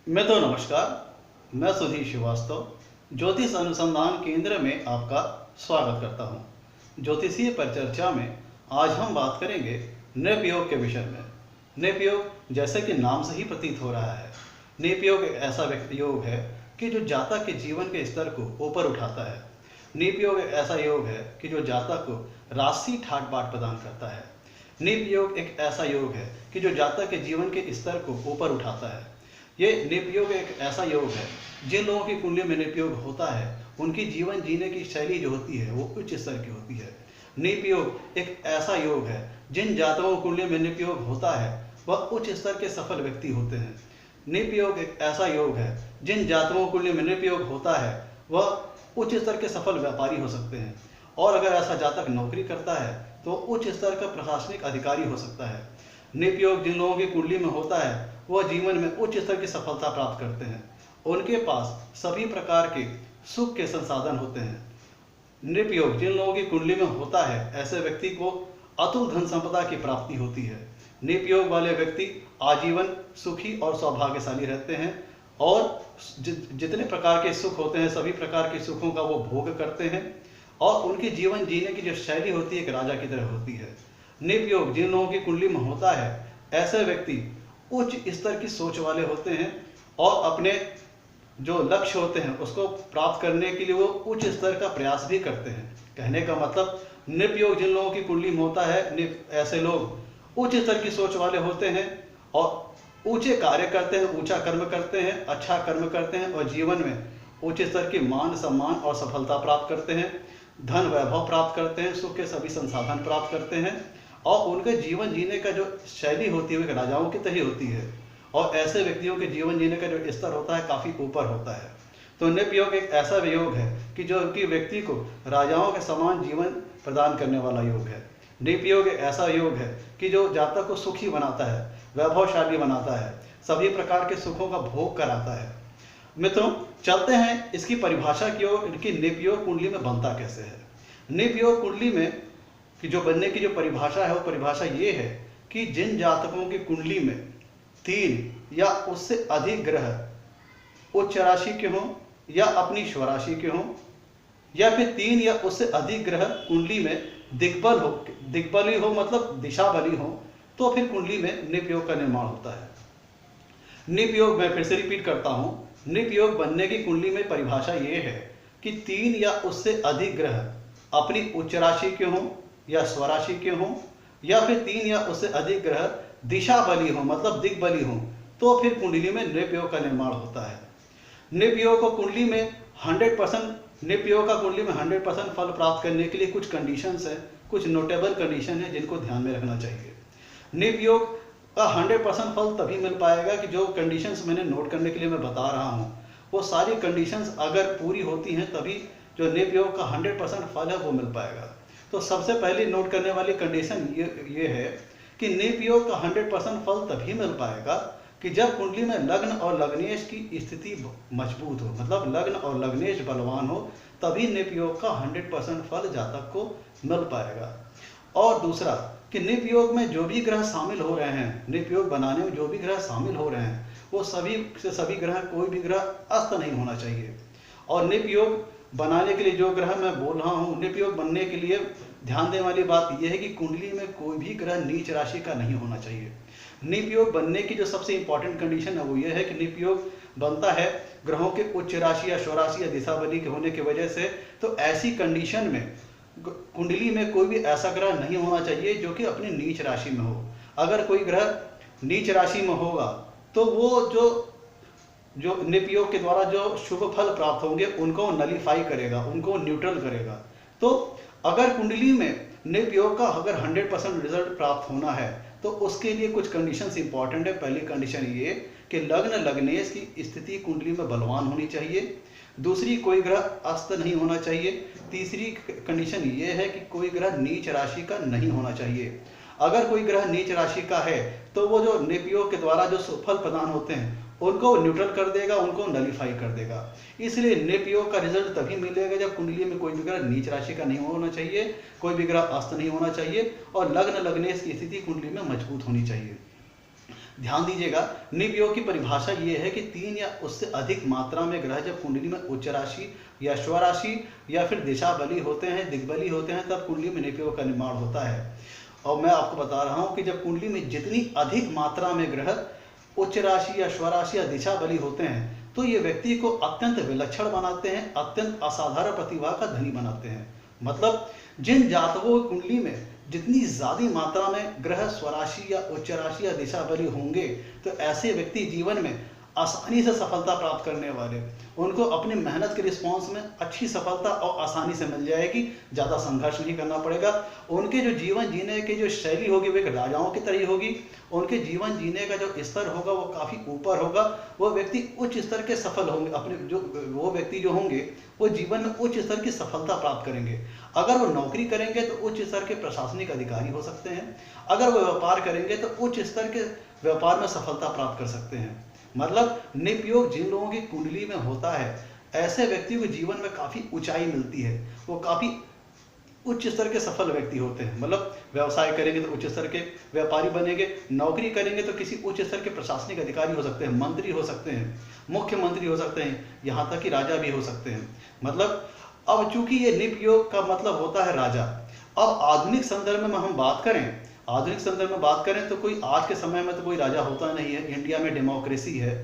नमस्कार। मैं सुधीर श्रीवास्तव ज्योतिष अनुसंधान केंद्र में आपका स्वागत करता हूं। ज्योतिषीय परिचर्चा में आज हम बात करेंगे नृप योग के विषय में। नृप योग जैसे कि नाम से ही प्रतीत हो रहा है, नृप योग एक ऐसा योग है कि जो जातक के जीवन के स्तर को ऊपर उठाता है। नृप योग एक ऐसा योग है कि जो जातक को राशि ठाट बाट प्रदान करता है। नृप योग एक ऐसा योग है कि जो जातक के जीवन के स्तर को ऊपर उठाता है। ये नृप योग एक ऐसा योग है, जिन लोगों की कुंडली में नृप योग होता है उनकी जीवन जीने की शैली जो होती है वो उच्च स्तर की होती है। नृप योग एक ऐसा योग है, जिन जातकों की कुंडली में नृप योग होता है वह उच्च स्तर के सफल व्यक्ति होते हैं। नृप योग एक ऐसा योग है, जिन जातकों की कुंडली में नृप योग होता है वह उच्च स्तर के सफल व्यापारी हो सकते हैं। और अगर ऐसा जातक नौकरी करता है तो उच्च स्तर का प्रशासनिक अधिकारी हो सकता है। नृप योग जिन लोगों की कुंडली में होता है वह जीवन में उच्च स्तर की सफलता प्राप्त करते हैं। उनके पास सभी प्रकार के सुख के संसाधन होते हैं। नृप योग जिन लोगों की कुंडली में होता है ऐसे व्यक्ति को अतुल धन संपदा की प्राप्ति होती है। नृप योग वाले व्यक्ति आजीवन सुखी और सौभाग्यशाली रहते हैं और जितने प्रकार के सुख होते हैं सभी प्रकार के सुखों का वो भोग करते हैं और उनके जीवन जीने की जो शैली होती है एक राजा की तरह होती है। नृप योग जिन लोगों की कुंडली में होता है ऐसे व्यक्ति उच्च स्तर की सोच वाले होते हैं और अपने जो लक्ष्य होते हैं उसको प्राप्त करने के लिए वो उच्च स्तर का प्रयास भी करते हैं। कहने का मतलब नृप योग जिन लोगों की कुंडली में होता है ऐसे लोग उच्च स्तर की सोच वाले होते हैं और ऊंचे कार्य करते हैं, ऊंचा कर्म करते हैं, अच्छा कर्म करते हैं और जीवन में उच्च स्तर की मान सम्मान और सफलता प्राप्त करते हैं, धन वैभव प्राप्त करते हैं, सुख के सभी संसाधन प्राप्त करते हैं और उनके जीवन जीने का जो शैली होती है वो एक राजाओं की तरह होती है और ऐसे व्यक्तियों के जीवन जीने का जो स्तर होता है काफ़ी ऊपर होता है। तो नृप योग एक ऐसा योग है कि जो कि व्यक्ति को राजाओं के समान जीवन प्रदान करने वाला योग है। नृप योग एक ऐसा योग है कि जो जातक को सुखी बनाता है, वैभवशाली बनाता है, सभी प्रकार के सुखों का भोग कराता है। मित्रों, चलते हैं इसकी परिभाषा की ओर, इनकी नृप योग कुंडली में बनता कैसे है। नृप योग कुंडली में कि जो बनने की जो परिभाषा है वो परिभाषा ये है कि जिन जातकों की कुंडली में 3 या उससे अधिक ग्रह उच्च राशि के हों या अपनी स्वराशि के हों या फिर 3 या उससे अधिक ग्रह कुंडली में दिग्बली हो मतलब दिशा बली हो, तो फिर कुंडली में नृप योग का निर्माण होता है। नृप योग, मैं फिर से रिपीट करता हूं, नृप योग बनने की कुंडली में परिभाषा ये है कि 3 या उससे अधिक ग्रह अपनी उच्च राशि के हों या स्वराशि के हों या फिर 3 या उससे अधिक ग्रह दिशा बली हो मतलब दिग्बली हो, तो फिर कुंडली में नृप योग का निर्माण होता है। नृप योग को कुंडली में 100% नृप योग का कुंडली में 100% फल प्राप्त करने के लिए कुछ कंडीशंस है, कुछ नोटेबल कंडीशन है जिनको ध्यान में रखना चाहिए। नृप योग का 100% फल तभी मिल पाएगा कि जो कंडीशंस मैंने नोट करने के लिए मैं बता रहा हूँ वो सारी कंडीशंस अगर पूरी होती हैं तभी जो नृप योग का 100% फल है वो मिल पाएगा। तो सबसे पहले नोट करने वाली कंडीशन ये है कि नृप योग का 100% फल तभी मिल पाएगा कि जब कुंडली में लग्न और लग्नेश की स्थिति मजबूत हो, मतलब लग्न और लग्नेश बलवान हो, तभी नृप योग का 100% फल जातक को मिल पाएगा। और दूसरा कि नृप योग में जो भी ग्रह शामिल हो रहे हैं, नृप योग बनाने में जो भी ग्रह शामिल हो रहे हैं वो सभी से सभी ग्रह, कोई भी ग्रह अस्त नहीं होना चाहिए। और नृप योग बनाने के लिए जो ग्रह मैं बोल रहा हूँ, नृप योग बनने के लिए ध्यान देने वाली बात यह है कि कुंडली में कोई भी ग्रह नीच राशि का नहीं होना चाहिए। नृप योग बनने की जो सबसे इंपॉर्टेंट कंडीशन है वो ये है कि नृप योग बनता है ग्रहों के उच्च राशि या स्वराशि या दिशा बली के होने की वजह से। तो ऐसी कंडीशन में कुंडली में कोई भी ऐसा ग्रह नहीं होना चाहिए जो कि अपनी नीच राशि में हो। अगर कोई ग्रह नीच राशि में होगा तो वो जो नृप योग के द्वारा जो शुभ फल प्राप्त होंगे उनको नलीफाई करेगा, उनको न्यूट्रल करेगा। तो अगर कुंडली में नृप योग का अगर 100% रिजल्ट प्राप्त होना है तो उसके लिए कुछ कंडीशंस इंपॉर्टेंट है। पहली कंडीशन ये कि लग्न लग्नेश की स्थिति कुंडली में बलवान होनी चाहिए। दूसरी, कोई ग्रह अस्त नहीं होना चाहिए। तीसरी कंडीशन ये है कि कोई ग्रह नीच राशि का नहीं होना चाहिए। अगर कोई ग्रह नीच राशि का है तो वो जो नृप योग के द्वारा जो फल प्रदान होते हैं उनको न्यूट्रल कर देगा, उनको नलीफाई कर देगा। इसलिए नृप योग का रिजल्ट तभी मिलेगा जब कुंडली में कोई भी ग्रह नीच राशि का नहीं होना चाहिए, कोई भी ग्रह अस्त नहीं होना चाहिए और लग्न लग्नेश की स्थिति कुंडली में मजबूत होनी चाहिए। ध्यान दीजिएगा, निप योग की परिभाषा ये है कि 3 या उससे अधिक मात्रा में ग्रह जब कुंडली में उच्च राशि या स्वराशि या फिर दिशा बली होते हैं, दिग्बली होते हैं, तब कुंडली में निप योग का निर्माण होता है। और मैं आपको बता रहा हूं कि जब कुंडली में जितनी अधिक मात्रा में ग्रह उच्च राशि या स्वराशि या दिशा बली होते हैं तो ये व्यक्ति को अत्यंत विलक्षण बनाते हैं, अत्यंत असाधारण प्रतिभा का धनी बनाते हैं। मतलब जिन जातकों की कुंडली में जितनी ज्यादा मात्रा में ग्रह स्वराशि या उच्च राशि या दिशा बली होंगे तो ऐसे व्यक्ति जीवन में आसानी से सफलता प्राप्त करने वाले, उनको अपनी मेहनत के रिस्पॉन्स में अच्छी सफलता और आसानी से मिल जाएगी, ज़्यादा संघर्ष नहीं करना पड़ेगा। उनके जो जीवन जीने की जो शैली होगी वो एक राजाओं की तरह होगी। उनके जीवन जीने का जो स्तर होगा वो काफ़ी ऊपर होगा। वो व्यक्ति उच्च स्तर के सफल होंगे, अपने वो व्यक्ति जो होंगे वो जीवन में उच्च स्तर की सफलता प्राप्त करेंगे। अगर वो नौकरी करेंगे तो उच्च स्तर के प्रशासनिक अधिकारी हो सकते हैं। अगर वो व्यापार करेंगे तो उच्च स्तर के व्यापार में सफलता प्राप्त कर सकते हैं। मतलब निप योग जिन लोगों की कुंडली में होता है ऐसे व्यक्तियों को जीवन में काफी ऊंचाई मिलती है, वो काफी उच्च स्तर के सफल व्यक्ति होते हैं। मतलब व्यवसाय करेंगे तो उच्च स्तर के व्यापारी बनेंगे, नौकरी करेंगे तो किसी उच्च स्तर के प्रशासनिक अधिकारी हो सकते हैं, मंत्री हो सकते हैं, मुख्यमंत्री हो सकते हैं, यहाँ तक कि राजा भी हो सकते हैं। मतलब अब चूंकि ये निप योग का मतलब होता है राजा। अब आधुनिक संदर्भ में हम बात करें, आधुनिक संदर्भ में बात करें तो कोई आज के समय में तो कोई राजा होता नहीं है। इंडिया में डेमोक्रेसी है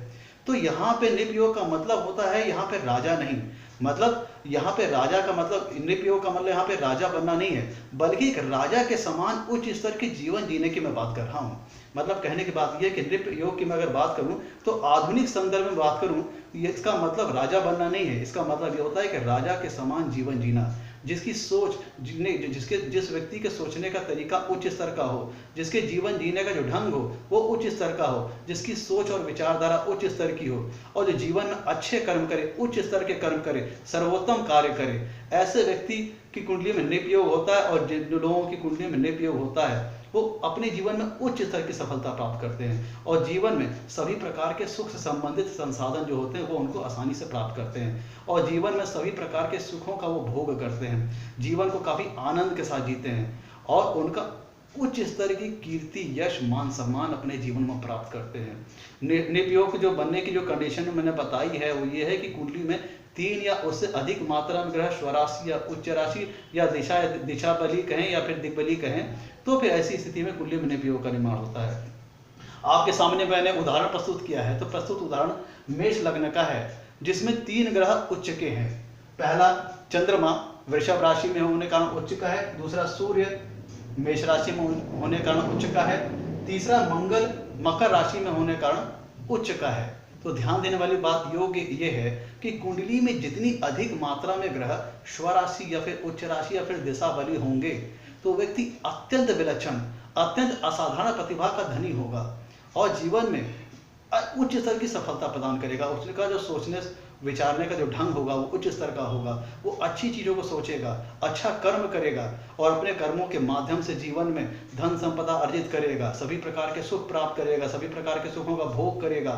तो यहाँ पे निप योग का मतलब होता है यहाँ पे राजा नहीं, मतलब यहाँ पे राजा का मतलब निप योग का मतलब यहाँ पे राजा बनना नहीं है, बल्कि एक राजा के समान उच्च स्तर के जीवन जीने की मैं बात कर रहा हूँ। मतलब कहने की बात यह है कि निप योग की मैं अगर बात करूँ तो आधुनिक संदर्भ में बात करूँ, इसका मतलब राजा बनना नहीं है। इसका मतलब ये होता है कि राजा के समान जीवन जीना, जिसकी सोच जिस व्यक्ति के सोचने का तरीका उच्च स्तर का हो, जिसके जीवन जीने का जो ढंग हो वो उच्च स्तर का हो, जिसकी सोच और विचारधारा उच्च स्तर की हो और जो जीवन में अच्छे कर्म करे, उच्च स्तर के कर्म करे, सर्वोत्तम कार्य करे, ऐसे व्यक्ति की कुंडली में निप योग होता है। और जिन लोगों की कुंडली में निप योग होता है वो अपने जीवन में उच्च स्तर की सफलता प्राप्त करते हैं और जीवन में सभी प्रकार के सुख से संबंधित संसाधन जो होते हैं वो उनको आसानी से प्राप्त करते हैं और जीवन में सभी प्रकार के सुखों का वो भोग करते हैं, जीवन को काफी आनंद के साथ जीते हैं और उनका उच्च स्तर की कीर्ति, यश, मान सम्मान अपने जीवन में प्राप्त करते हैं। निप योग जो बनने की जो कंडीशन मैंने बताई है वो ये है कि कुंडली में 3 या उससे अधिक मात्रा में ग्रह स्वराशि या उच्च राशि या दिशा बली कहें या फिर दिग्बली कहें तो फिर ऐसी स्थिति में कुंडली में निप योग का निर्माण होता है। आपके सामने मैंने उदाहरण प्रस्तुत किया है, तो प्रस्तुत उदाहरण मेष लग्न का है जिसमें 3 ग्रह उच्च के हैं। पहला चंद्रमा वृषभ राशि में होने का कारण उच्च का है, दूसरा सूर्य मेष राशि में होने कारण उच्च का है, तीसरा मंगल मकर राशि में होने कारण उच्च का है। तो ध्यान देने वाली बात योग ये है कि कुंडली में जितनी अधिक मात्रा में ग्रह स्वराशि या फिर उच्च राशि या फिर दिशा बली होंगे तो व्यक्ति अत्यंत विलक्षण, अत्यंत असाधारण प्रतिभा का धनी होगा और जीवन में उच्च स्तर की सफलता प्रदान करेगा। उसका जो सोचने विचारने का जो ढंग होगा वो उच्च स्तर का होगा, वो अच्छी चीज़ों को सोचेगा, अच्छा कर्म करेगा और अपने कर्मों के माध्यम से जीवन में धन संपदा अर्जित करेगा, सभी प्रकार के सुख प्राप्त करेगा, सभी प्रकार के सुखों का भोग करेगा।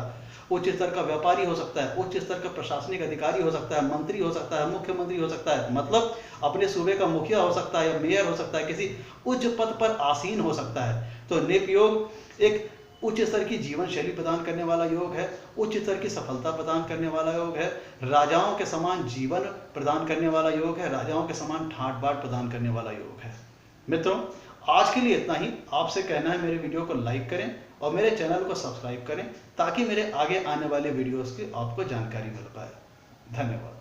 उच्च स्तर का व्यापारी हो सकता है, उच्च स्तर का प्रशासनिक अधिकारी हो सकता है, मंत्री हो सकता है, मुख्यमंत्री हो सकता है, मतलब अपने सूबे का मुखिया हो सकता है या मेयर हो सकता है, किसी उच्च पद पर आसीन हो सकता है। तो निप योग एक उच्च स्तर की जीवन शैली प्रदान करने वाला योग है, उच्च स्तर की सफलता प्रदान करने वाला योग है, राजाओं के समान जीवन प्रदान करने वाला योग है, राजाओं के समान ठाट बाट प्रदान करने वाला योग है। मित्रों, आज के लिए इतना ही। आपसे कहना है मेरे वीडियो को लाइक करें और मेरे चैनल को सब्सक्राइब करें ताकि मेरे आगे आने वाले वीडियोस की आपको जानकारी मिल पाए। धन्यवाद।